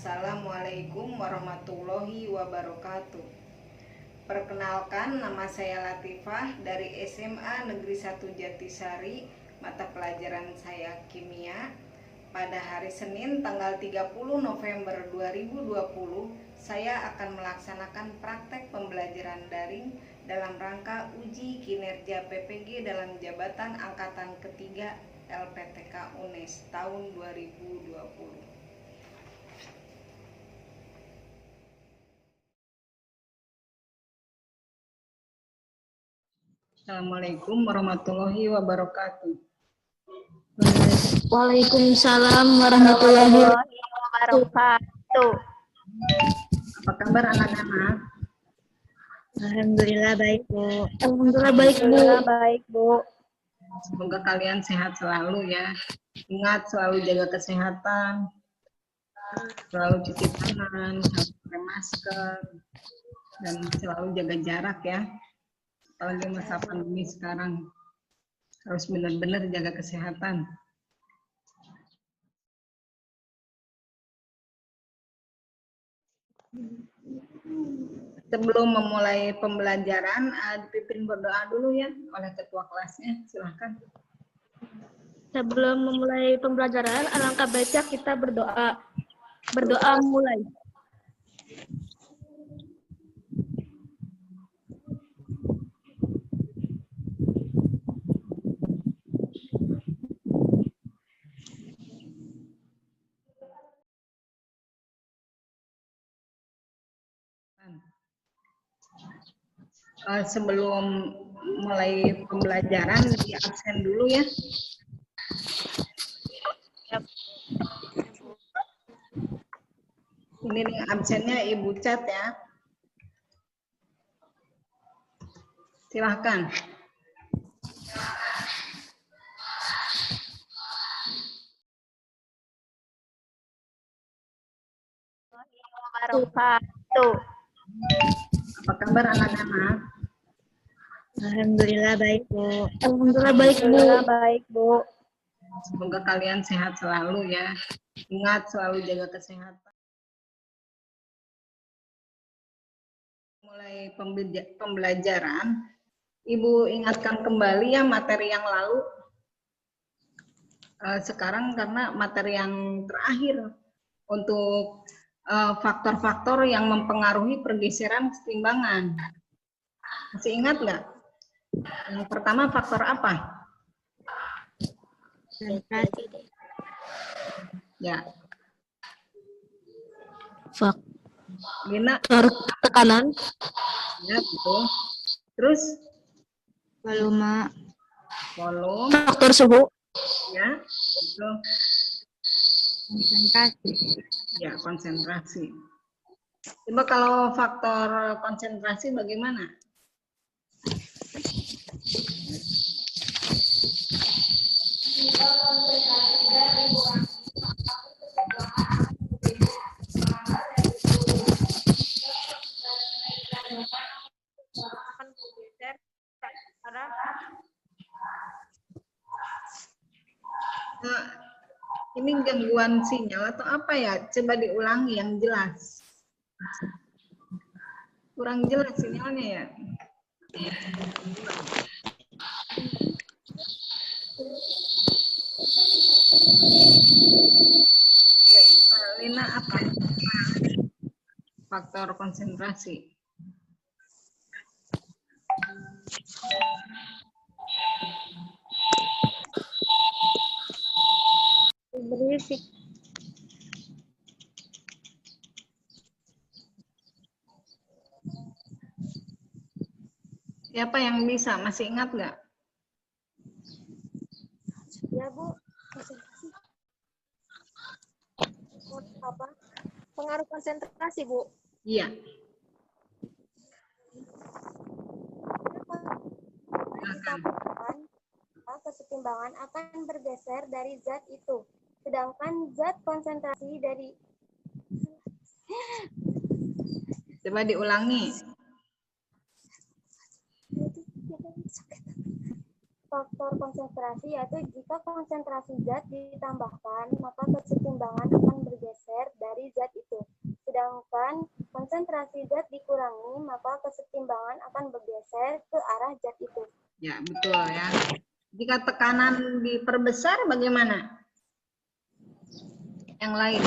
Assalamualaikum warahmatullahi wabarakatuh. Perkenalkan, nama saya Latifah dari SMA Negeri 1 Jatisari. Mata pelajaran saya kimia. Pada hari Senin tanggal 30 November 2020, saya akan melaksanakan praktek pembelajaran daring dalam rangka uji kinerja PPG dalam jabatan angkatan ketiga LPTK UNES tahun 2020. Assalamualaikum warahmatullahi wabarakatuh. Waalaikumsalam warahmatullahi wabarakatuh. Apa kabar anak-anak? Alhamdulillah baik, Bu. Alhamdulillah baik, Bu. Baik, Bu. Semoga kalian sehat selalu ya. Ingat selalu jaga kesehatan, selalu cuci tangan, selalu pakai masker, dan selalu jaga jarak ya. Apalagi masa pandemi sekarang, harus benar-benar jaga kesehatan. Sebelum memulai pembelajaran, dipimpin berdoa dulu ya oleh ketua kelasnya. Silahkan. Sebelum memulai pembelajaran, alangkah baiknya kita berdoa. Berdoa mulai. Sebelum mulai pembelajaran, di absen dulu ya. Ini nih absennya Ibu Cat ya. Silahkan. Apa kabar anak-anak? Alhamdulillah baik, Bu. Alhamdulillah baik, Bu. Baik, Bu. Semoga kalian sehat selalu ya. Ingat selalu jaga kesehatan. Mulai pembelajaran, Ibu ingatkan kembali ya materi yang lalu. Sekarang karena materi yang terakhir untuk faktor-faktor yang mempengaruhi pergeseran keseimbangan. Masih ingat nggak? Yang pertama faktor apa? Ya. Faktor tekanan. Ya, betul. Terus? Volume. Faktor suhu. Ya, betul. Konsentrasi. Ya, konsentrasi. Coba kalau faktor konsentrasi bagaimana? Nah, ini gangguan sinyal atau apa ya? Coba diulangi yang jelas. Kurang jelas sinyalnya ya. Lina, apa faktor konsentrasi? Berisik. Siapa yang bisa? Masih ingat nggak? Ya, Bu. Konsentrasi. Apa? Pengaruh konsentrasi, Bu. Iya. Kesetimbangan akan bergeser dari zat itu. Sedangkan zat konsentrasi dari... Coba diulangi. Faktor konsentrasi yaitu jika konsentrasi zat ditambahkan, maka kesetimbangan akan bergeser dari zat itu. konsentrasi zat dikurangi, maka kesetimbangan akan bergeser ke arah zat itu. Ya, betul ya. Jika tekanan diperbesar bagaimana? Yang lain.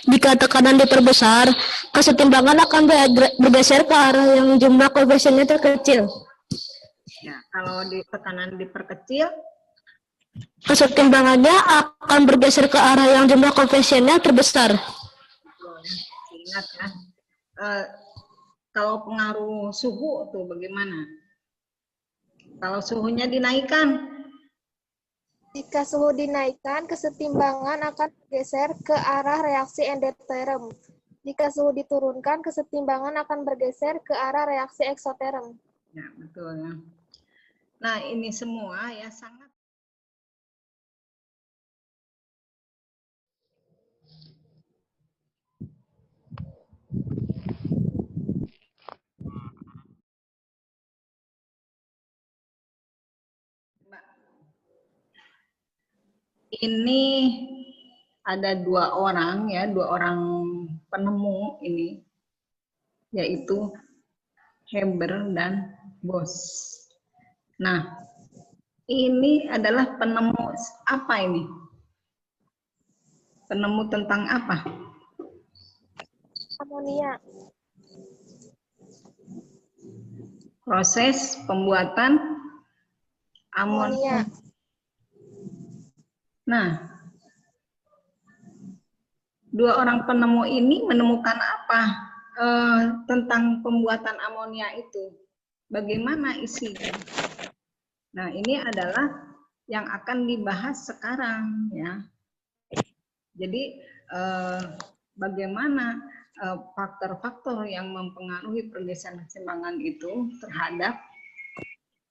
Jika tekanan diperbesar, kesetimbangan akan bergeser ke arah yang jumlah koefisiennya terkecil. Ya, kalau tekanan diperkecil, Kesetimbangannya akan bergeser ke arah yang jumlah koefisiennya terbesar. ingat ya. Kalau pengaruh suhu tuh bagaimana? Kalau suhunya dinaikkan, Jika suhu dinaikkan, kesetimbangan akan bergeser ke arah reaksi endoterm. Jika suhu diturunkan, kesetimbangan akan bergeser ke arah reaksi eksoterm. ya betul ya. Nah ini semua ya sangat. Ini ada dua orang penemu ini, yaitu Haber dan Bose. Nah, ini adalah penemu apa ini? Penemu tentang apa? Amonia. Proses pembuatan amonia. Nah, dua orang penemu ini menemukan apa tentang pembuatan amonia itu? Bagaimana isinya? Nah, ini adalah yang akan dibahas sekarang ya. Jadi bagaimana faktor-faktor yang mempengaruhi pergeseran keseimbangan itu terhadap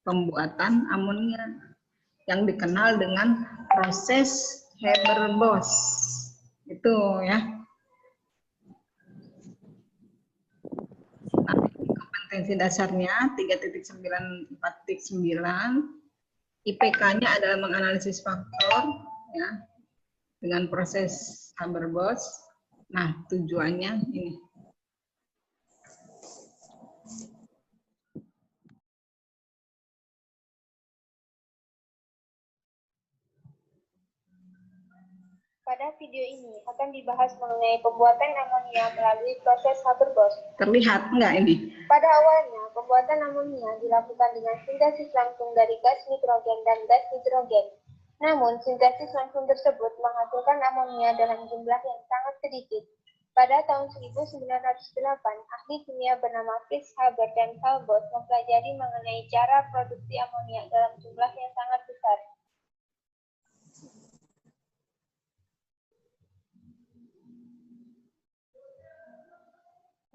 pembuatan amonia yang dikenal dengan proses Haber-Bosch itu ya. Nah, kompetensi dasarnya 3.9 4.9, IPK-nya adalah menganalisis faktor ya dengan proses Haber-Bosch. Nah, tujuannya ini. Pada video ini akan dibahas mengenai pembuatan amonia melalui proses Haber-Bosch. Terlihat enggak ini? Pada awalnya, pembuatan amonia dilakukan dengan sintesis langsung dari gas nitrogen dan gas hidrogen. Namun, sintesis langsung tersebut menghasilkan amonia dalam jumlah yang sangat sedikit. Pada tahun 1908, ahli kimia bernama Fritz Haber dan Carl Bosch mempelajari mengenai cara produksi amonia dalam jumlah yang sangat besar.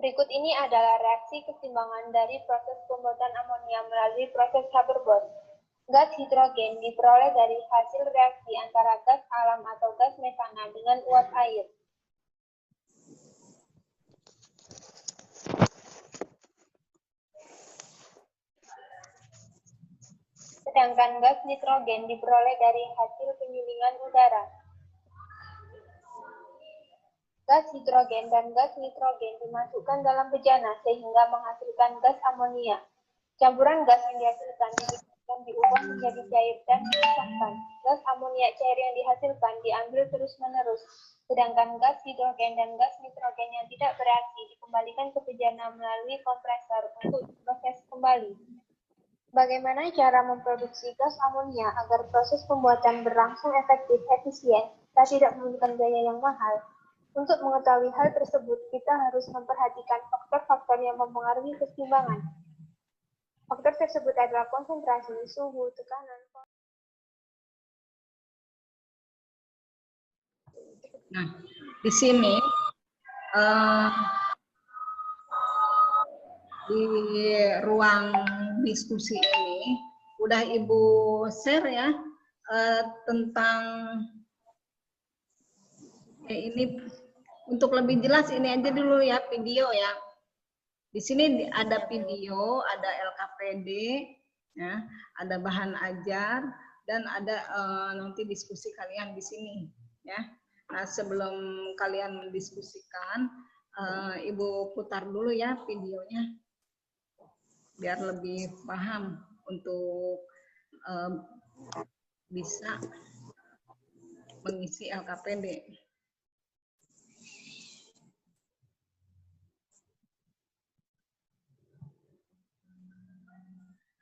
Berikut ini adalah reaksi keseimbangan dari proses pembuatan amonia melalui proses Haber-Bosch. Gas hidrogen diperoleh dari hasil reaksi antara gas alam atau gas metana dengan uap air. Sedangkan gas nitrogen diperoleh dari hasil penyulingan udara. Gas hidrogen dan gas nitrogen dimasukkan dalam bejana sehingga menghasilkan gas amonia. Campuran gas yang dihasilkan diubah menjadi cair dan dipisahkan. Gas amonia cair yang dihasilkan diambil terus-menerus, sedangkan gas hidrogen dan gas nitrogen yang tidak bereaksi dikembalikan ke bejana melalui kompresor untuk diproses kembali. Bagaimana cara memproduksi gas amonia agar proses pembuatan berlangsung efektif, efisien, dan tidak membutuhkan biaya yang mahal? Untuk mengetahui hal tersebut, kita harus memperhatikan faktor-faktor yang mempengaruhi keseimbangan. Faktor tersebut adalah konsentrasi, suhu, tekanan. Nah, di sini di ruang diskusi ini udah Ibu share ya tentang ini. Untuk lebih jelas ini aja dulu ya video ya. Di sini ada video, ada LKPD, ya, ada bahan ajar dan ada nanti diskusi kalian di sini ya. Nah, sebelum kalian mendiskusikan, Ibu putar dulu ya videonya, biar lebih paham untuk bisa mengisi LKPD.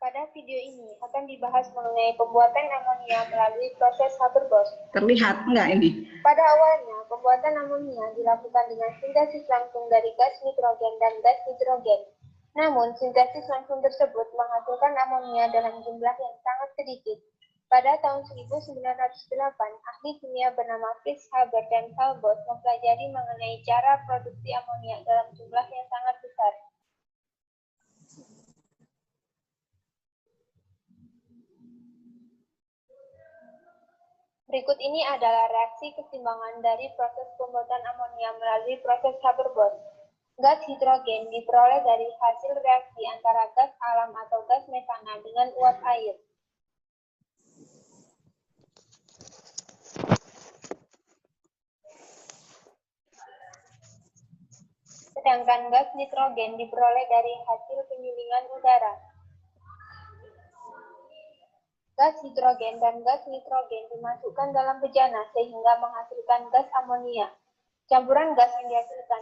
Pada video ini akan dibahas mengenai pembuatan amonia melalui proses Haber-Bosch. Terlihat enggak ini? Pada awalnya, pembuatan amonia dilakukan dengan sintesis langsung dari gas nitrogen dan gas hidrogen. Namun, sintesis langsung tersebut menghasilkan amonia dalam jumlah yang sangat sedikit. Pada tahun 1908, ahli kimia bernama Fritz Haber dan Karl Bosch mempelajari mengenai cara produksi amonia dalam jumlah yang sangat besar. Berikut ini adalah reaksi keseimbangan dari proses pembuatan amonia melalui proses Haber-Bosch. Gas hidrogen diperoleh dari hasil reaksi antara gas alam atau gas metana dengan uap air. Sedangkan gas nitrogen diperoleh dari hasil penyulingan udara. Gas hidrogen dan gas nitrogen dimasukkan dalam bejana sehingga menghasilkan gas amonia. Campuran gas yang dihasilkan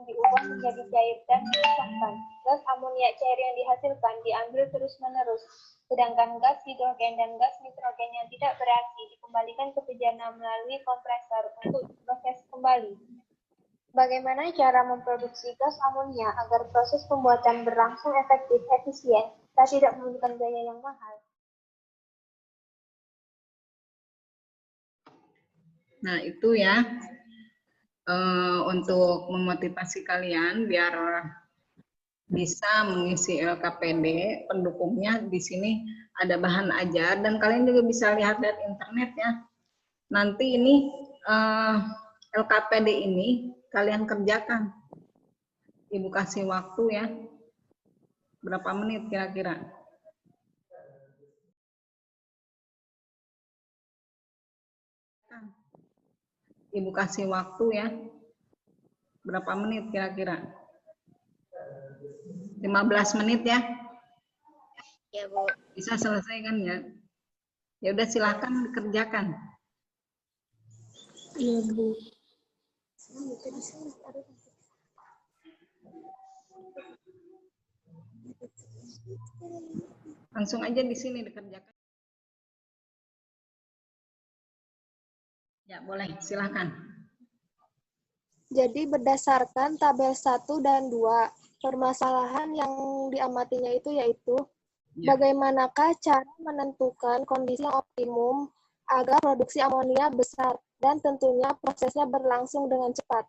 diubah menjadi cair dan dipisahkan. Gas amonia cair yang dihasilkan diambil terus-menerus, sedangkan gas hidrogen dan gas nitrogen yang tidak bereaksi dikembalikan ke bejana melalui kompresor untuk diproses kembali. Bagaimana cara memproduksi gas amonia agar proses pembuatan berlangsung efektif, efisien, dan tidak membutuhkan biaya yang mahal? Nah, itu ya untuk memotivasi kalian biar bisa mengisi LKPD. Pendukungnya di sini ada bahan ajar dan kalian juga bisa lihat dari internet ya. Nanti ini LKPD ini kalian kerjakan. Ibu kasih waktu ya. Berapa menit kira-kira? Ibu kasih waktu ya. Berapa menit kira-kira? 15 menit ya. Ya, Bu. Bisa selesai kan ya? Ya udah silahkan kerjakan. Iya, Bu. Langsung aja di sini dikerjakan. Ya, boleh, silahkan. Jadi berdasarkan tabel 1 dan 2, permasalahan yang diamatinya itu yaitu bagaimanakah cara menentukan kondisi yang optimum agar produksi amonia besar dan tentunya prosesnya berlangsung dengan cepat.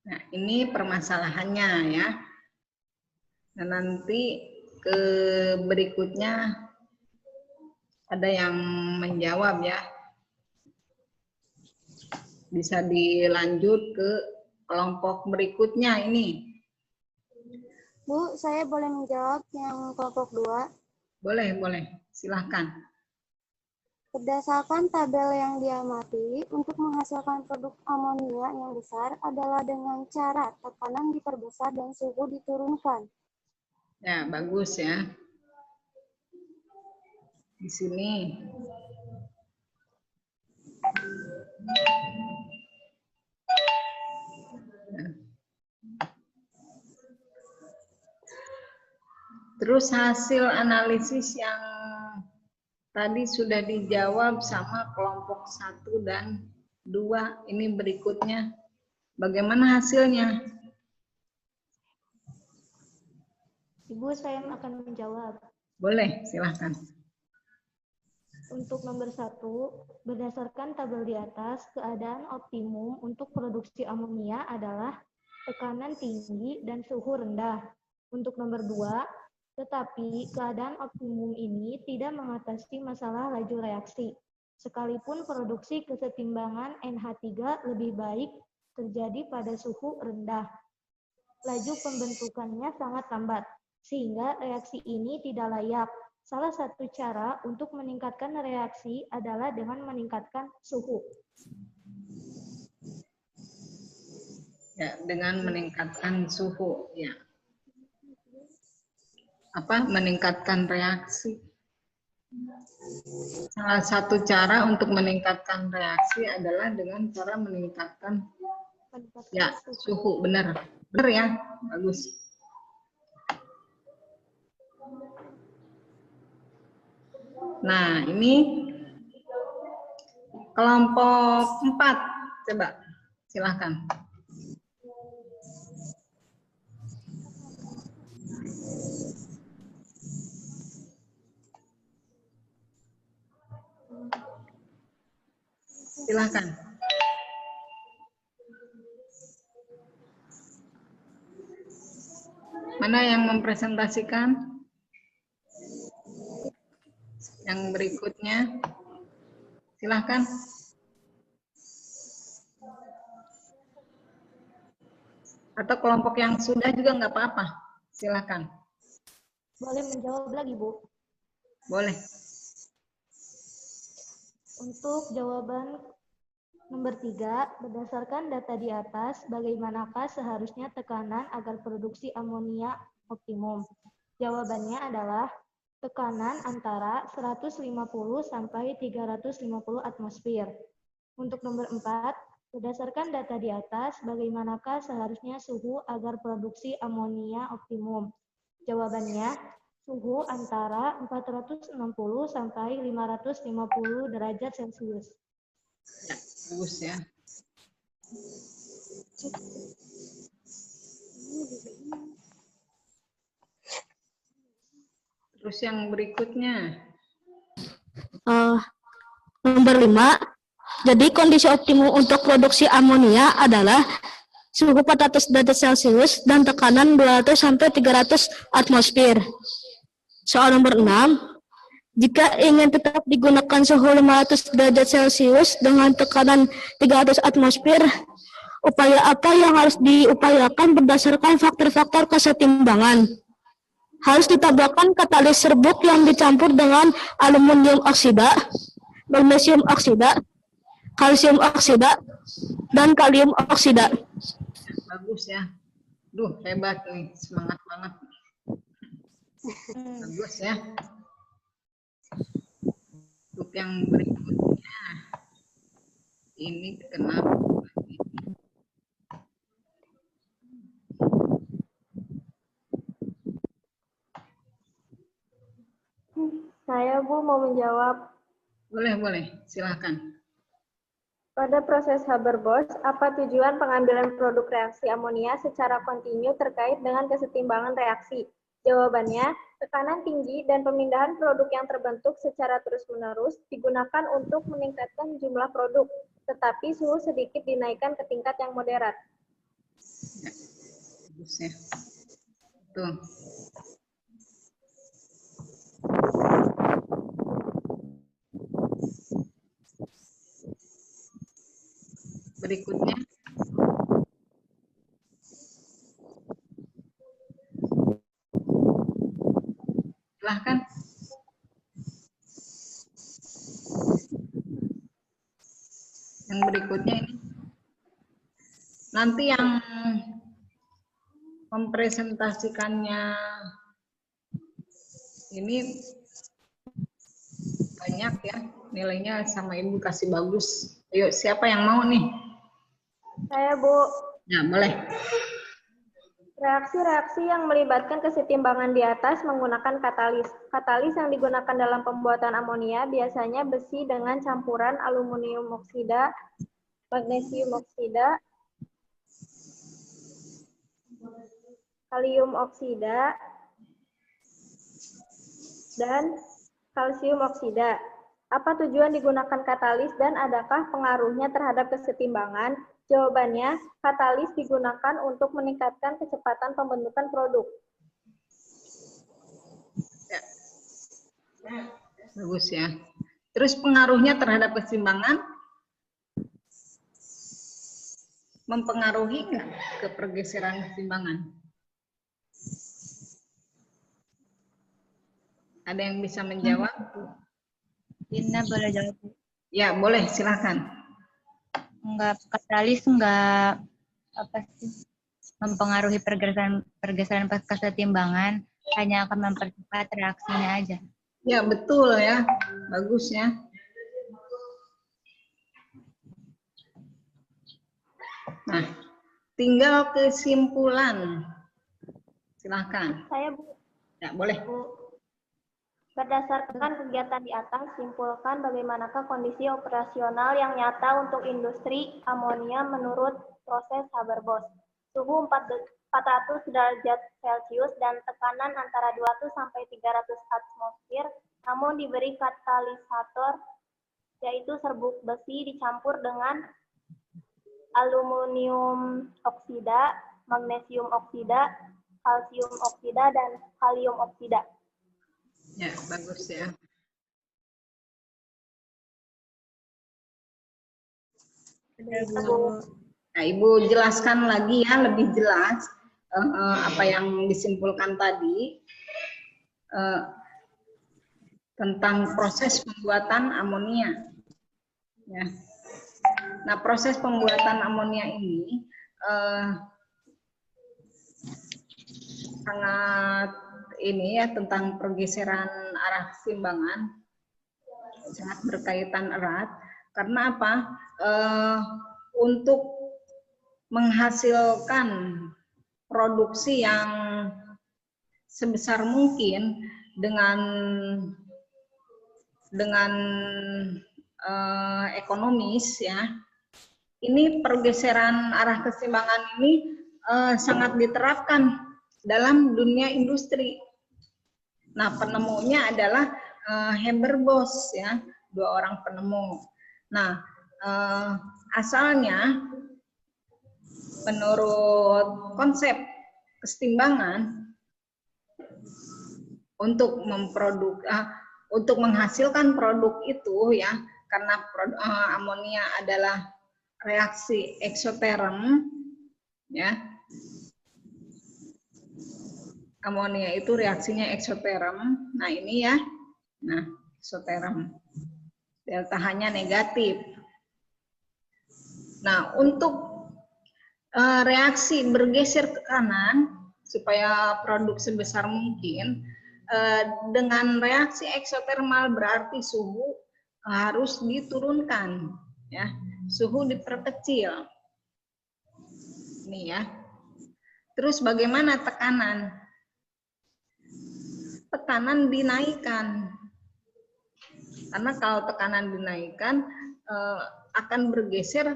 Nah, ini permasalahannya ya. Nah, nanti ke berikutnya ada yang menjawab ya. Bisa dilanjut ke kelompok berikutnya ini. Bu, saya boleh menjawab yang kelompok 2? Boleh, boleh. Silahkan. Berdasarkan tabel yang diamati, untuk menghasilkan produk amonia yang besar adalah dengan cara tekanan diperbesar dan suhu diturunkan. Ya, bagus ya. Di sini. Terus hasil analisis yang tadi sudah dijawab sama kelompok 1 dan 2. Ini berikutnya. Bagaimana hasilnya? Ibu, saya akan menjawab. Boleh, silahkan. Untuk nomor 1, berdasarkan tabel di atas, keadaan optimum untuk produksi amonia adalah tekanan tinggi dan suhu rendah. Untuk nomor 2, tetapi keadaan optimum ini tidak mengatasi masalah laju reaksi. Sekalipun produksi kesetimbangan NH3 lebih baik terjadi pada suhu rendah. Laju pembentukannya sangat lambat, sehingga reaksi ini tidak layak. Salah satu cara untuk meningkatkan reaksi adalah dengan meningkatkan suhu. Ya, dengan meningkatkan suhu, ya. Apa? Meningkatkan reaksi. Salah satu cara untuk meningkatkan reaksi adalah dengan cara meningkatkan ya suhu. Benar ya, bagus. Nah, ini kelompok 4, coba silahkan. Silahkan. Mana yang mempresentasikan? Yang berikutnya. Silahkan. Atau kelompok yang sudah juga nggak apa-apa. Silahkan. Boleh menjawab lagi, Bu? Boleh. Untuk jawaban nomor 3, berdasarkan data di atas, bagaimanakah seharusnya tekanan agar produksi amonia optimum? Jawabannya adalah tekanan antara 150 sampai 350 atmosfer. Untuk nomor 4, berdasarkan data di atas, bagaimanakah seharusnya suhu agar produksi amonia optimum? Jawabannya, suhu antara 460 sampai 550 derajat Celcius. Ya, bagus ya. Terus yang berikutnya. Nomor 5, jadi kondisi optimum untuk produksi amonia adalah suhu 400 derajat Celcius dan tekanan 200 sampai 300 atmosfer. Soal nomor 6, jika ingin tetap digunakan suhu 500 derajat Celcius dengan tekanan 300 atmosfer, upaya apa yang harus diupayakan berdasarkan faktor-faktor kesetimbangan? Harus ditambahkan katalis serbuk yang dicampur dengan aluminium oksida, magnesium oksida, kalsium oksida, dan kalium oksida. Bagus ya. Duh, hebat nih. Semangat banget. Bagus ya. Untuk yang berikutnya. Ini kenapa? Saya, Bu, mau menjawab. Boleh. Silahkan. Pada proses Haber-Bosch, apa tujuan pengambilan produk reaksi amonia secara kontinu terkait dengan kesetimbangan reaksi? Jawabannya, tekanan tinggi dan pemindahan produk yang terbentuk secara terus-menerus digunakan untuk meningkatkan jumlah produk, tetapi suhu sedikit dinaikkan ke tingkat yang moderat. Ya, bagus ya. Tuh. Berikutnya. Silahkan. Yang berikutnya ini. Nanti yang mempresentasikannya ini banyak ya, nilainya sama Ibu kasih bagus. Ayo, siapa yang mau nih? Saya, Bu. Ya, boleh. Reaksi-reaksi yang melibatkan kesetimbangan di atas menggunakan katalis. Katalis yang digunakan dalam pembuatan amonia biasanya besi dengan campuran aluminium oksida, magnesium oksida, kalium oksida, dan kalsium oksida. Apa tujuan digunakan katalis dan adakah pengaruhnya terhadap kesetimbangan? Jawabannya, katalis digunakan untuk meningkatkan kecepatan pembentukan produk. Ya. Bagus ya. Terus pengaruhnya terhadap keseimbangan? Mempengaruhi nggak ke pergeseran keseimbangan? Ada yang bisa menjawab? Dina boleh jawab. Ya, boleh, silakan. Enggak, katalis enggak apa sih mempengaruhi pergeseran kesetimbangan, hanya akan mempercepat reaksinya aja. Ya, betul ya. Bagus ya. Nah, tinggal kesimpulan. Silahkan. Saya Bu. Ya, boleh. Berdasarkan kegiatan di atas, simpulkan bagaimanakah kondisi operasional yang nyata untuk industri amonia menurut proses Haber-Bosch. Suhu 400 derajat Celcius dan tekanan antara 200 sampai 300 atmosfer, namun diberi katalisator yaitu serbuk besi dicampur dengan aluminium oksida, magnesium oksida, kalsium oksida, dan kalium oksida. Ya, bagus ya. Nah, Ibu jelaskan lagi ya, lebih jelas apa yang disimpulkan tadi tentang proses pembuatan amonia. Ya. Nah, proses pembuatan amonia ini sangat ini ya, tentang pergeseran arah keseimbangan sangat berkaitan erat. Karena apa? Untuk menghasilkan produksi yang sebesar mungkin dengan ekonomis ya. Ini pergeseran arah keseimbangan ini sangat diterapkan dalam dunia industri. Nah, penemunya adalah Haber-Bosch ya, 2 orang penemu. Nah, asalnya menurut konsep kesetimbangan untuk untuk menghasilkan produk itu ya, karena amonia adalah reaksi eksoterm ya. Amonia itu reaksinya eksoterm. Nah, ini ya. Nah, eksoterm. Delta H-nya negatif. Nah, untuk reaksi bergeser ke kanan supaya produk sebesar mungkin, dengan reaksi eksotermal berarti suhu harus diturunkan ya. Suhu diperkecil. Ini ya. Terus bagaimana tekanan? Tekanan dinaikkan. Karena kalau tekanan dinaikkan akan bergeser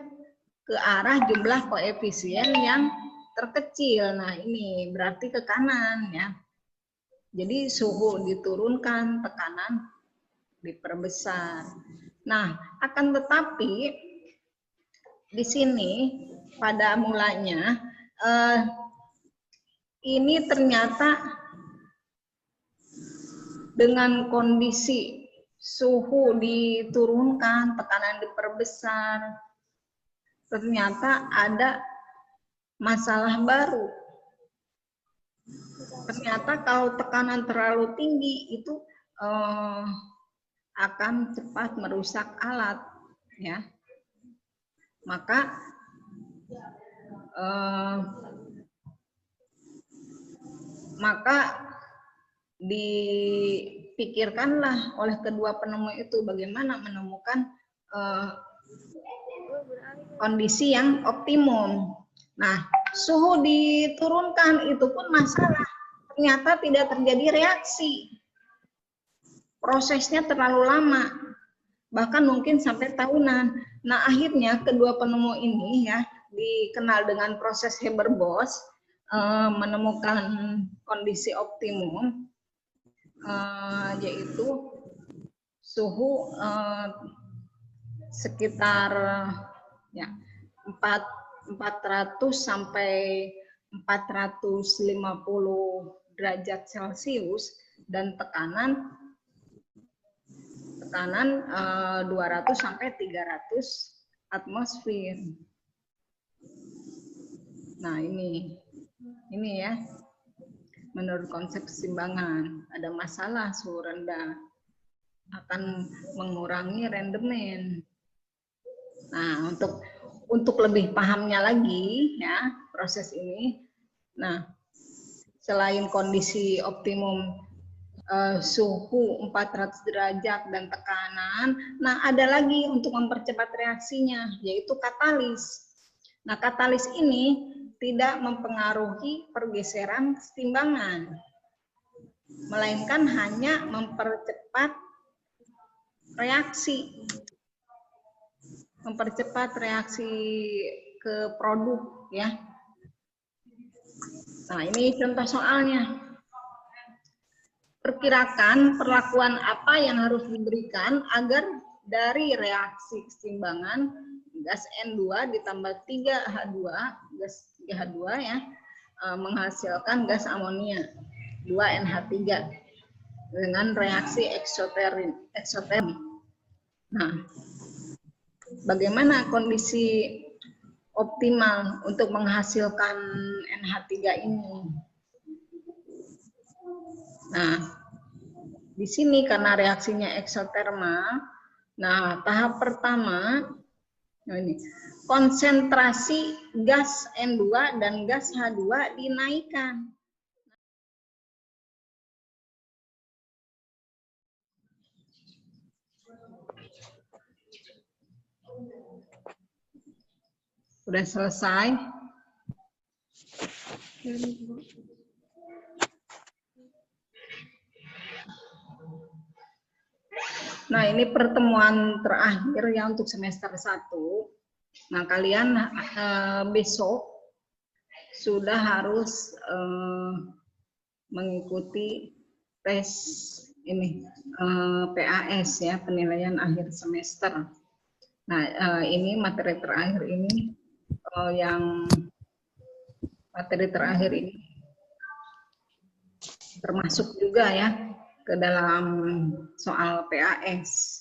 ke arah jumlah koefisien yang terkecil. Nah, ini berarti ke kanan ya. Jadi suhu diturunkan, tekanan diperbesar. Nah, akan tetapi di sini pada mulanya ini ternyata dengan kondisi suhu diturunkan, tekanan diperbesar, ternyata ada masalah baru. Ternyata kalau tekanan terlalu tinggi itu akan cepat merusak alat, ya. Maka dipikirkanlah oleh kedua penemu itu bagaimana menemukan kondisi yang optimum. Nah, suhu diturunkan itu pun masalah. Ternyata tidak terjadi reaksi. Prosesnya terlalu lama. Bahkan mungkin sampai tahunan. Nah, akhirnya kedua penemu ini ya dikenal dengan proses Haber-Bosch, menemukan kondisi optimum, yaitu suhu sekitar ya 400 sampai 450 derajat Celcius dan tekanan 200 sampai 300 atmosfer. Nah, ini ya. menurut konsep keseimbangan. Ada masalah suhu rendah akan mengurangi rendemen. Nah, untuk lebih pahamnya lagi ya proses ini. Nah, selain kondisi optimum suhu 400 derajat dan tekanan, nah ada lagi untuk mempercepat reaksinya, yaitu katalis. Nah, katalis ini tidak mempengaruhi pergeseran keseimbangan, melainkan hanya mempercepat reaksi ke produk ya. Nah, ini contoh soalnya. Perkirakan perlakuan apa yang harus diberikan agar dari reaksi keseimbangan gas N2 ditambah 3H2, gas 3H2 ya, menghasilkan gas amonia 2NH3 dengan reaksi eksotermi. Nah, bagaimana kondisi optimal untuk menghasilkan NH3 ini? Nah, di sini karena reaksinya eksotermal, nah tahap pertama, nah ini, konsentrasi gas N2 dan gas H2 dinaikkan. Sudah selesai? Nah, ini pertemuan terakhir ya untuk semester 1. Nah, kalian besok sudah harus mengikuti tes ini PAS ya, penilaian akhir semester. Nah, ini materi terakhir ini materi terakhir ini termasuk juga ya ke dalam soal PAS.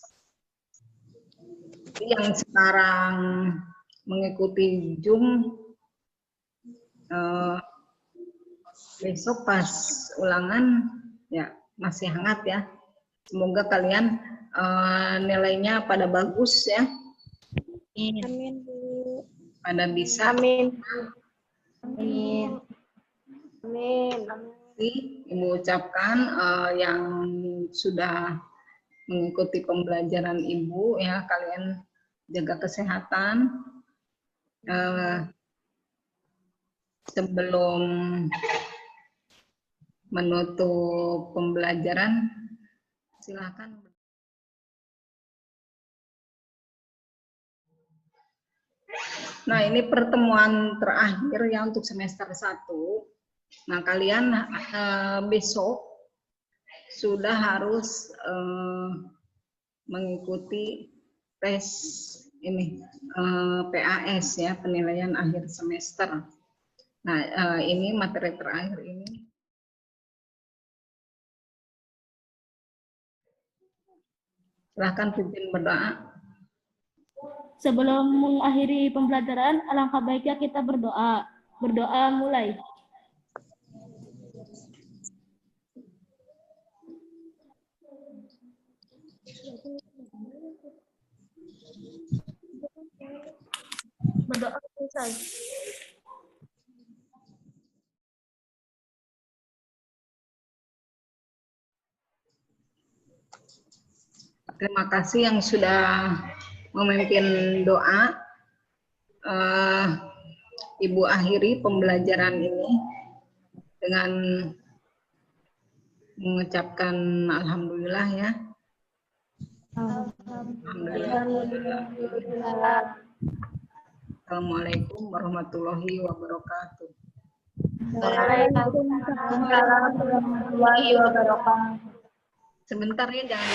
Yang sekarang mengikuti Zoom, besok pas ulangan ya masih hangat ya. Semoga kalian nilainya pada bagus ya. Amin, Bu. Pada bisa. Amin. Amin. Amin. Ibu ucapkan yang sudah mengikuti pembelajaran Ibu ya, kalian jaga kesehatan. Sebelum menutup pembelajaran, silakan. Nah, ini pertemuan terakhir ya untuk semester 1. Nah, kalian besok sudah harus mengikuti tes ini PAS ya, penilaian akhir semester. Nah, ini materi terakhir ini. Silahkan pimpin berdoa. Sebelum mengakhiri pembelajaran, alangkah baiknya kita berdoa. Berdoa mulai. Berdoa selesai. Terima kasih yang sudah memimpin doa. Ibu akhiri pembelajaran ini dengan mengucapkan alhamdulillah ya. Alhamdulillah. Assalamualaikum warahmatullahi wabarakatuh. Waalaikumsalam warahmatullahi wabarakatuh. Sebentar ya, jangan.